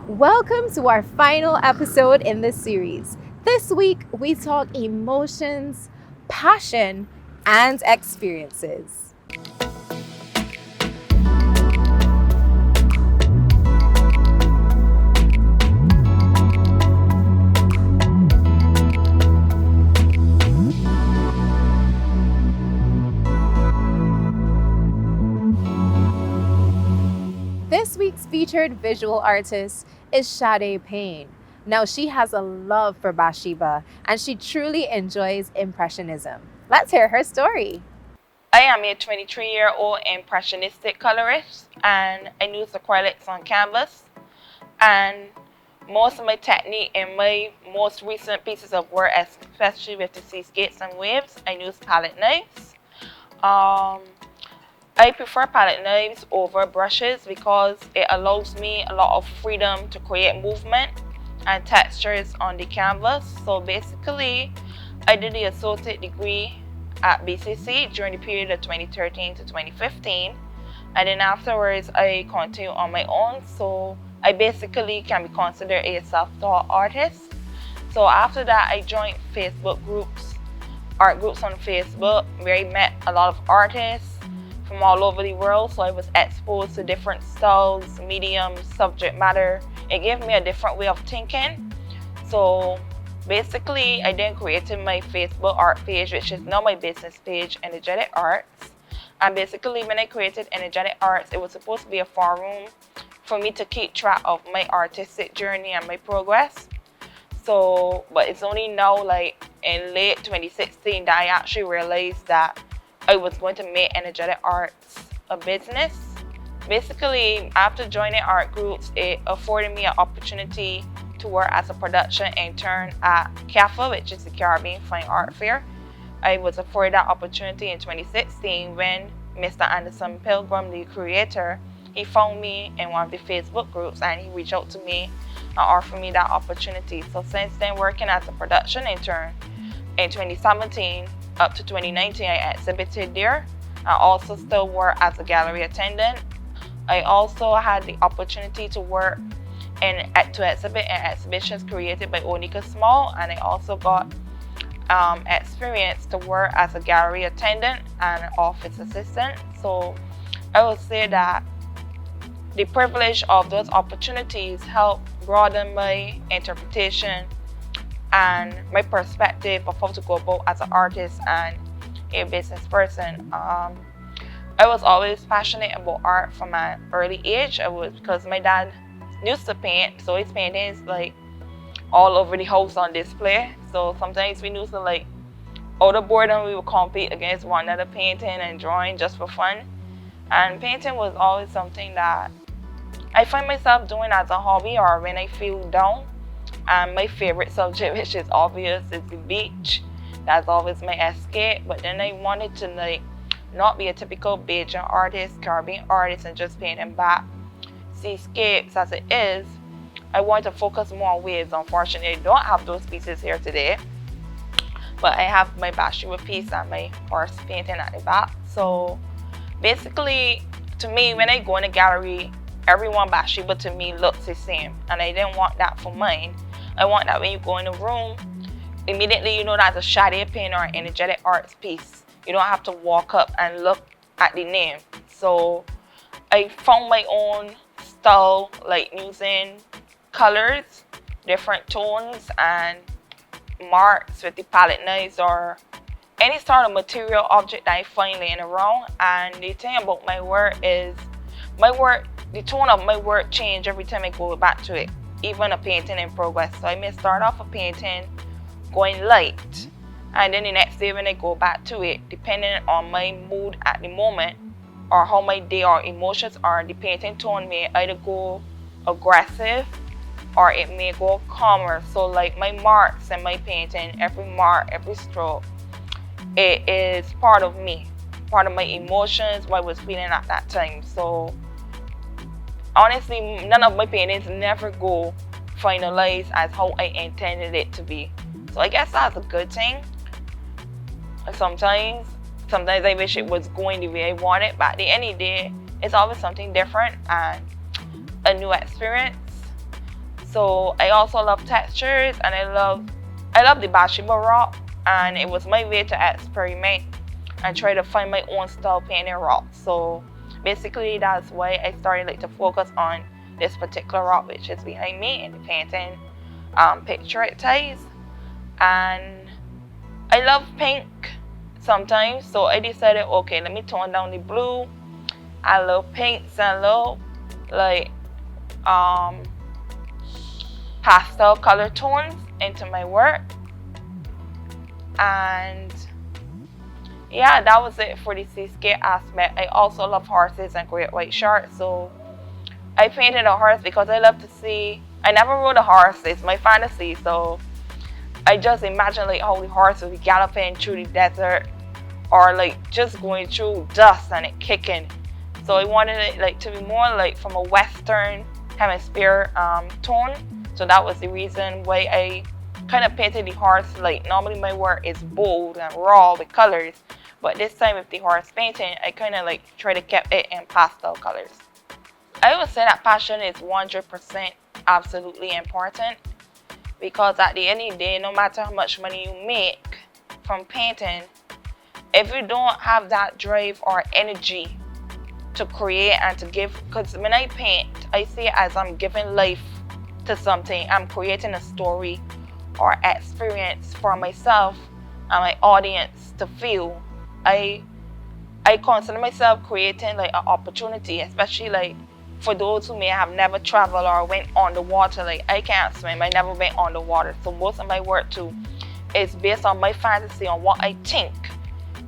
Welcome to our final episode in this series. This week, we talk emotions, passion, and experiences. This week's featured visual artist is Sade Payne. Now, she has a love for Bathsheba and she truly enjoys Impressionism. Let's hear her story. I am a 23-year-old impressionistic colorist, and I use acrylics on canvas. And most of my technique in my most recent pieces of work, especially with the seascapes and waves, I use palette knives. Um, I prefer palette knives over brushes because it allows me a lot of freedom to create movement and textures on the canvas. So basically, I did the associate degree at BCC during the period of 2013 to 2015, and then afterwards I continued on my own. So I basically can be considered a self-taught artist. So after that, I joined Facebook groups, art groups on Facebook, where I met a lot of artists from all over the world. So I was exposed to different styles, mediums, subject matter. It gave me a different way of thinking. So basically, I then created my Facebook art page, which is now my business page, Energetic Arts. And basically, when I created Energetic Arts, it was supposed to be a forum for me to keep track of my artistic journey and my progress. So, but it's only now, like in late 2016, that I actually realized that I was going to make Energetic Arts a business. Basically, after joining art groups, it afforded me an opportunity to work as a production intern at CAFA, which is the Caribbean Fine Art Fair. I was afforded that opportunity in 2016 when Mr. Anderson Pilgrim, the creator, he found me in one of the Facebook groups and he reached out to me and offered me that opportunity. So since then, working as a production intern in 2017 up to 2019, I exhibited there. I also still work as a gallery attendant. I also had the opportunity to work to exhibit in exhibitions created by Onika Small, and I also got experience to work as a gallery attendant and an office assistant. So I would say that the privilege of those opportunities helped broaden my interpretation and my perspective of how to go about as an artist and a business person. I was always passionate about art from an early age. Because my dad used to paint, so his paintings like all over the house on display. So sometimes we used to like out of boredom we would compete against one another painting and drawing just for fun. And painting was always something that I find myself doing as a hobby or when I feel down. And my favorite subject, which is obvious, is the beach. That's always my escape. But then I wanted to like not be a typical Bajan artist, Caribbean artist, and just painting back seascapes as it is. I want to focus more on waves. Unfortunately, I don't have those pieces here today, but I have my Bathsheba piece and my horse painting at the back. So basically, to me, when I go in a gallery, everyone Bathsheba to me looks the same, and I didn't want that for mine. I want that when you go in a room, immediately you know that's a Sade Payne or an Energetic Arts piece. You don't have to walk up and look at the name. So I found my own style, like using colors, different tones, and marks with the palette knives or any sort of material object that I find laying around. And the thing about my work is the tone of my work change every time I go back to it, even a painting in progress. So I may start off a painting going light, and then the next day when I go back to it, depending on my mood at the moment or how my day or emotions are, the painting tone may either go aggressive or it may go calmer. So like my marks and my painting, every mark, every stroke, it is part of me, part of my emotions, what I was feeling at that time. So honestly, none of my paintings never go finalized as how I intended it to be. So I guess that's a good thing. Sometimes I wish it was going the way I want it, but at the end of the day, it's always something different and a new experience. So I also love textures, and I love the Bathsheba rock, and it was my way to experiment and try to find my own style painting rock. So basically that's why I started to focus on this particular rock, which is behind me in the painting picture it ties. And I love pink sometimes, so I decided, okay, let me tone down the blue. I love pinks and love like pastel color tones into my work. And yeah, that was it for the seascape aspect. I also love horses and great white sharks, so I painted a horse because I love to see. I never rode a horse, it's my fantasy, so I just imagine how the horse would be galloping through the desert, or just going through dust and it kicking. So I wanted it to be more from a Western hemisphere tone. So that was the reason why I kind of painted the horse. Normally my work is bold and raw with colors, but this time with the horse painting, I kind of try to keep it in pastel colors. I would say that passion is 100% absolutely important, because at the end of the day, no matter how much money you make from painting, if you don't have that drive or energy to create and to give, because when I paint, I see it as I'm giving life to something. I'm creating a story or experience for myself and my audience to feel. I consider myself creating an opportunity, especially for those who may have never traveled or went on the water. I can't swim, I never went on the water, so most of my work too is based on my fantasy on what I think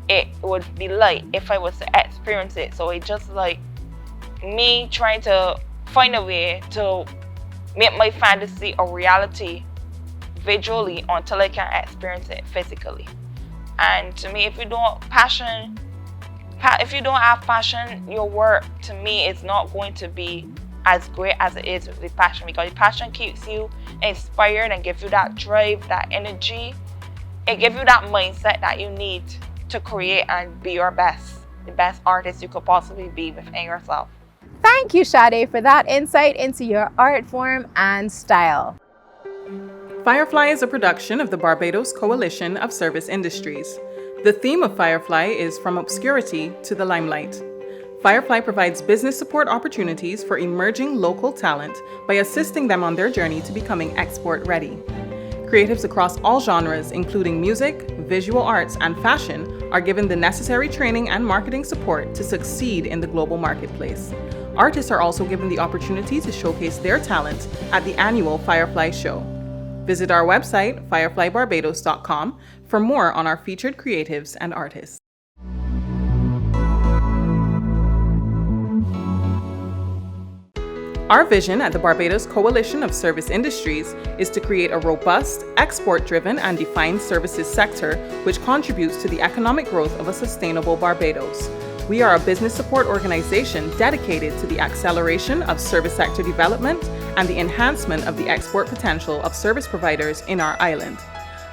it would be like if I was to experience it. So it's just me trying to find a way to make my fantasy a reality visually until I can experience it physically. And to me, if you don't have passion, your work to me is not going to be as great as it is with the passion, because the passion keeps you inspired and gives you that drive, that energy. It gives you that mindset that you need to create and be your best, the best artist you could possibly be within yourself. Thank you, Sade, for that insight into your art form and style. Firefly is a production of the Barbados Coalition of Service Industries. The theme of Firefly is From Obscurity to the Limelight. Firefly provides business support opportunities for emerging local talent by assisting them on their journey to becoming export ready. Creatives across all genres, including music, visual arts, and fashion, are given the necessary training and marketing support to succeed in the global marketplace. Artists are also given the opportunity to showcase their talent at the annual Firefly Show. Visit our website, fireflybarbados.com, for more on our featured creatives and artists. Our vision at the Barbados Coalition of Service Industries is to create a robust, export-driven and defined services sector which contributes to the economic growth of a sustainable Barbados. We are a business support organization dedicated to the acceleration of service sector development and the enhancement of the export potential of service providers in our island.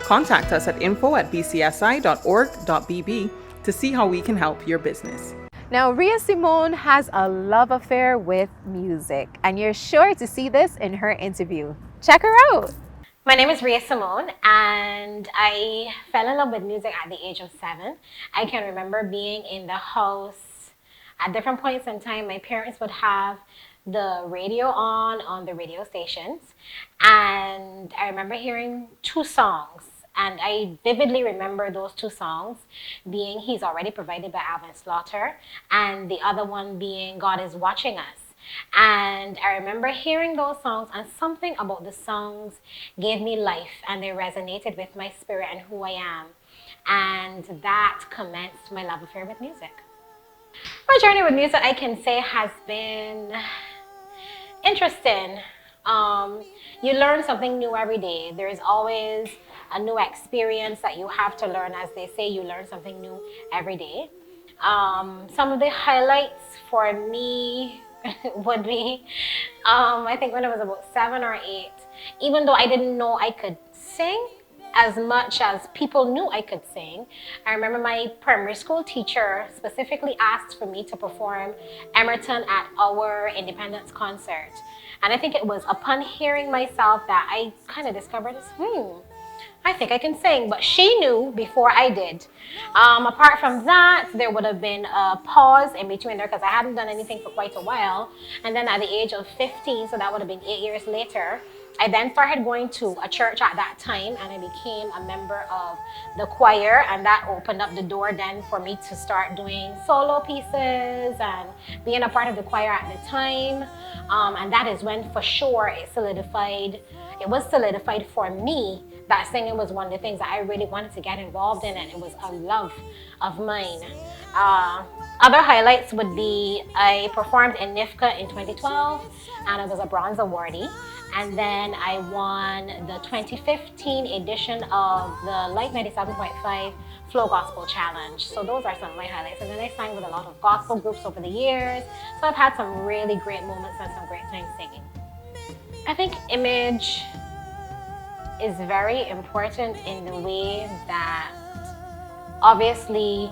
Contact us at info@bcsi.org.bb to see how we can help your business. Now, Ria Simone has a love affair with music, and you're sure to see this in her interview. Check her out. My name is Ria Simone, and I fell in love with music at the age of 7. I can remember being in the house at different points in time. My parents would have the radio on the radio stations, and I remember hearing 2 songs. And I vividly remember those 2 songs being He's Already Provided by Alvin Slaughter, and the other one being God Is Watching Us. And I remember hearing those songs, and something about the songs gave me life, and they resonated with my spirit and who I am. And that commenced my love affair with music. My journey with music, I can say, has been interesting. You learn something new every day. There is always a new experience that you have to learn. As they say, you learn something new every day. Some of the highlights for me would be, I think when I was about 7 or 8, even though I didn't know I could sing as much as people knew I could sing, I remember my primary school teacher specifically asked for me to perform Emerton at our Independence concert. And I think it was upon hearing myself that I kind of discovered this, I think I can sing, but she knew before I did. Apart from that, there would have been a pause in between there because I hadn't done anything for quite a while. And then at the age of 15, so that would have been 8 years later, I then started going to a church at that time, and I became a member of the choir, and that opened up the door then for me to start doing solo pieces and being a part of the choir at the time. And that is when for sure it was solidified for me that singing was one of the things that I really wanted to get involved in, and it was a love of mine. Other highlights would be I performed in NIFCA in 2012, and I was a bronze awardee. And then I won the 2015 edition of the Light 97.5 Flow Gospel Challenge. So those are some of my highlights. And then I sang with a lot of gospel groups over the years. So I've had some really great moments and some great times singing. I think image is very important in the way that obviously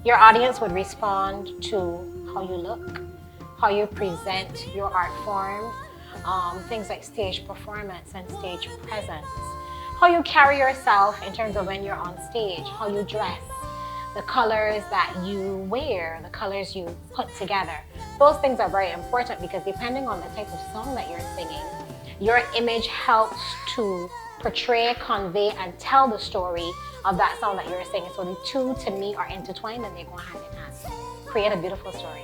your audience would respond to how you look, how you present your art form, things like stage performance and stage presence, how you carry yourself in terms of when you're on stage, how you dress, the colors that you wear, the colors you put together. Those things are very important because depending on the type of song that you're singing, your image helps to portray, convey, and tell the story of that song that you're singing. So the two, to me, are intertwined and they go hand in hand. Create a beautiful story.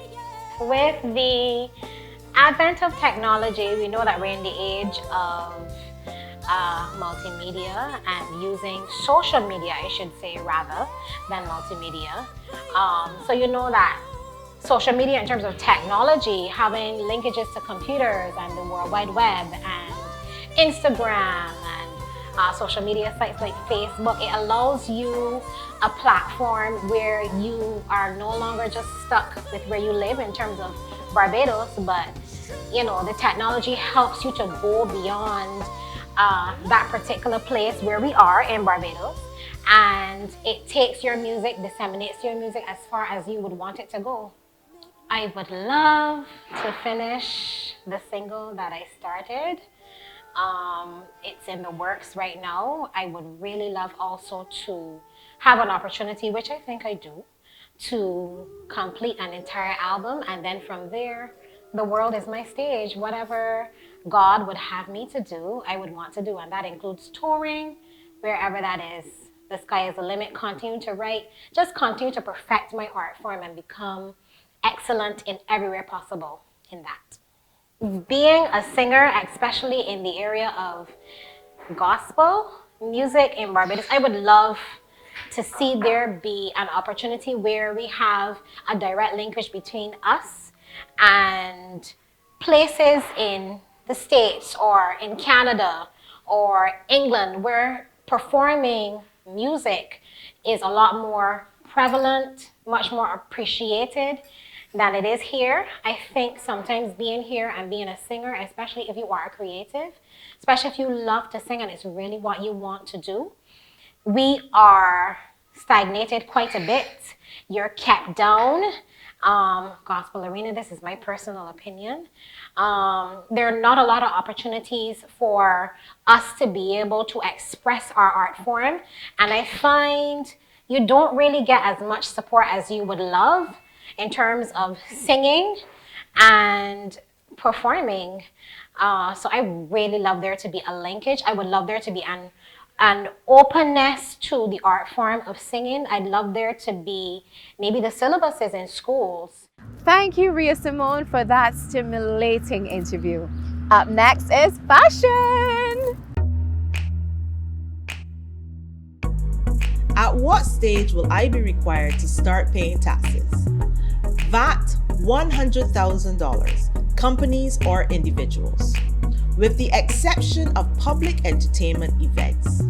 With the advent of technology, we know that we're in the age of multimedia and using social media, I should say, rather than multimedia. So you know that social media in terms of technology, having linkages to computers and the World Wide Web and Instagram and social media sites like Facebook, it allows you a platform where you are no longer just stuck with where you live in terms of Barbados, but you know, the technology helps you to go beyond that particular place where we are in Barbados, and it takes your music, disseminates your music as far as you would want it to go. I would love to finish the single that I started. It's in the works right now. I would really love also to have an opportunity, which I think I do, to complete an entire album, and then from there, the world is my stage. Whatever God would have me to do, I would want to do, and that includes touring, wherever that is. The sky is the limit. Continue to write, just continue to perfect my art form and become excellent in everywhere possible in that. Being a singer, especially in the area of gospel music in Barbados, I would love to see there be an opportunity where we have a direct linkage between us and places in the States or in Canada or England where performing music is a lot more prevalent, much more appreciated than it is here. I think sometimes being here and being a singer, especially if you are a creative, especially if you love to sing and it's really what you want to do, we are stagnated quite a bit. You're kept down. Gospel arena, this is my personal opinion. There are not a lot of opportunities for us to be able to express our art form, and I find you don't really get as much support as you would love in terms of singing and performing. So I really love there to be a linkage. I would love there to be an openness to the art form of singing. I'd love there to be maybe the syllabuses in schools. Thank you, Ria Simone, for that stimulating interview. Up next is fashion. At what stage will I be required to start paying taxes? VAT, $100,000, companies or individuals, with the exception of public entertainment events.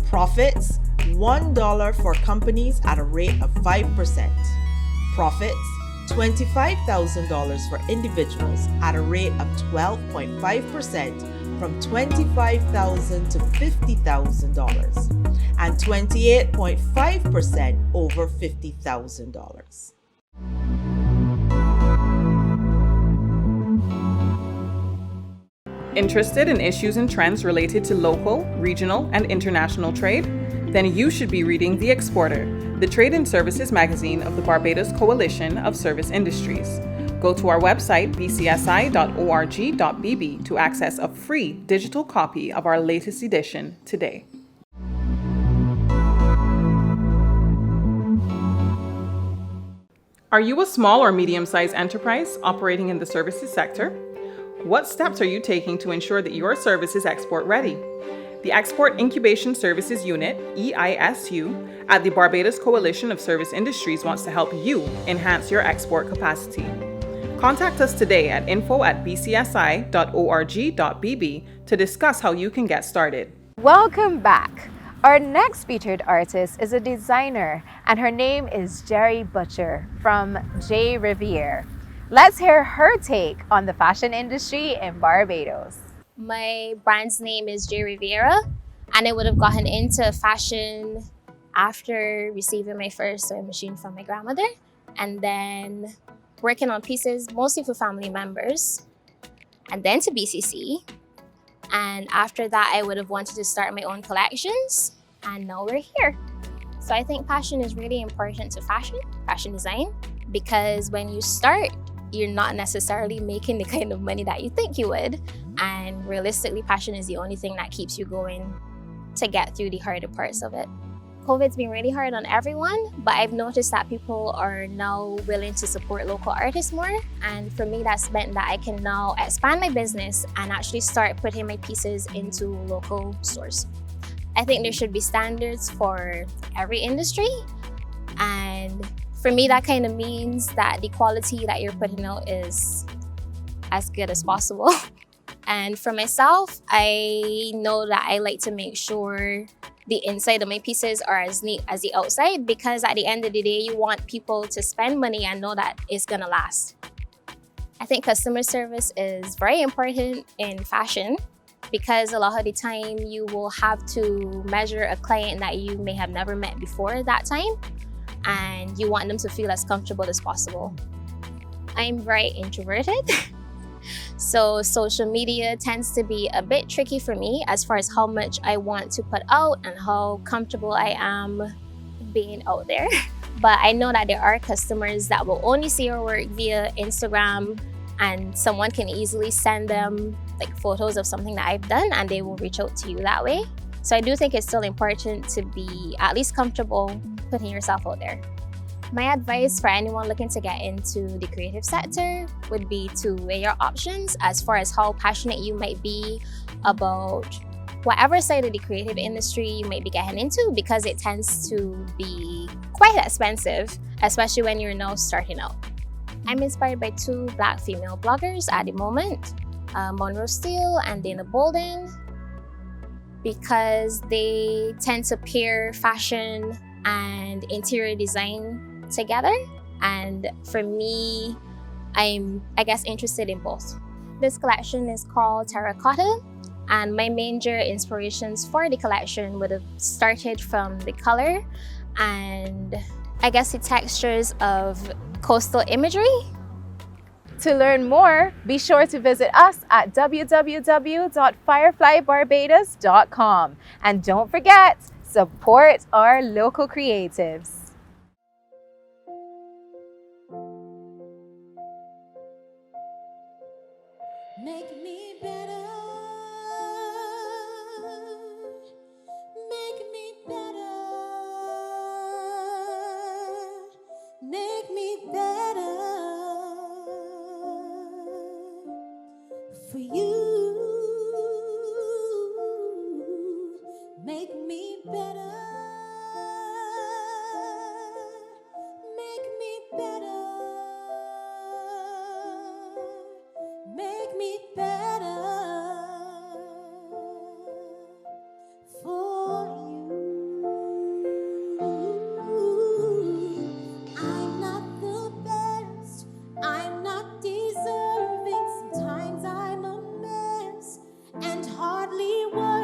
Profits, $1 for companies at a rate of 5%. Profits, $25,000 for individuals at a rate of 12.5% from $25,000 to $50,000 and 28.5% over $50,000. Interested in issues and trends related to local, regional, and international trade? Then you should be reading The Exporter, the trade and services magazine of the Barbados Coalition of Service Industries. Go to our website, bcsi.org.bb, to access a free digital copy of our latest edition today. Are you a small or medium-sized enterprise operating in the services sector? What steps are you taking to ensure that your service is export ready? The Export Incubation Services Unit, EISU, at the Barbados Coalition of Service Industries wants to help you enhance your export capacity. Contact us today at info@bcsi.org.bb to discuss how you can get started. Welcome back. Our next featured artist is a designer, and her name is Jerry Butcher from J. Riviere. Let's hear her take on the fashion industry in Barbados. My brand's name is J. Riviera, and I would have gotten into fashion after receiving my first sewing machine from my grandmother, and then working on pieces mostly for family members, and then to BCC. And after that, I would have wanted to start my own collections, and now we're here. So I think passion is really important to fashion design, because when you start, you're not necessarily making the kind of money that you think you would. And realistically, passion is the only thing that keeps you going to get through the harder parts of it. COVID's been really hard on everyone, but I've noticed that people are now willing to support local artists more. And for me, that's meant that I can now expand my business and actually start putting my pieces into local stores. I think there should be standards for every industry. And for me, that kind of means that the quality that you're putting out is as good as possible. And for myself, I know that I like to make sure the inside of my pieces are as neat as the outside, because at the end of the day, you want people to spend money and know that it's gonna last. I think customer service is very important in fashion, because a lot of the time you will have to measure a client that you may have never met before that time, and you want them to feel as comfortable as possible. I'm very introverted. So social media tends to be a bit tricky for me as far as how much I want to put out and how comfortable I am being out there. But I know that there are customers that will only see your work via Instagram, and someone can easily send them like photos of something that I've done, and they will reach out to you that way. So I do think it's still important to be at least comfortable putting yourself out there. My advice for anyone looking to get into the creative sector would be to weigh your options as far as how passionate you might be about whatever side of the creative industry you might be getting into, because it tends to be quite expensive, especially when you're now starting out. I'm inspired by two Black female bloggers at the moment, Monroe Steele and Dana Bolden, because they tend to pair fashion and interior design together. And for me, I'm, interested in both. This collection is called Terracotta, and my major inspirations for the collection would have started from the color and the textures of coastal imagery. To learn more, be sure to visit us at www.fireflybarbados.com. And don't forget, support our local creatives. Make me better. Make me better. Make me better for you. Make me better. Make me better. Make me better for you. I'm not the best, I'm not deserving. Sometimes I'm a mess and hardly worth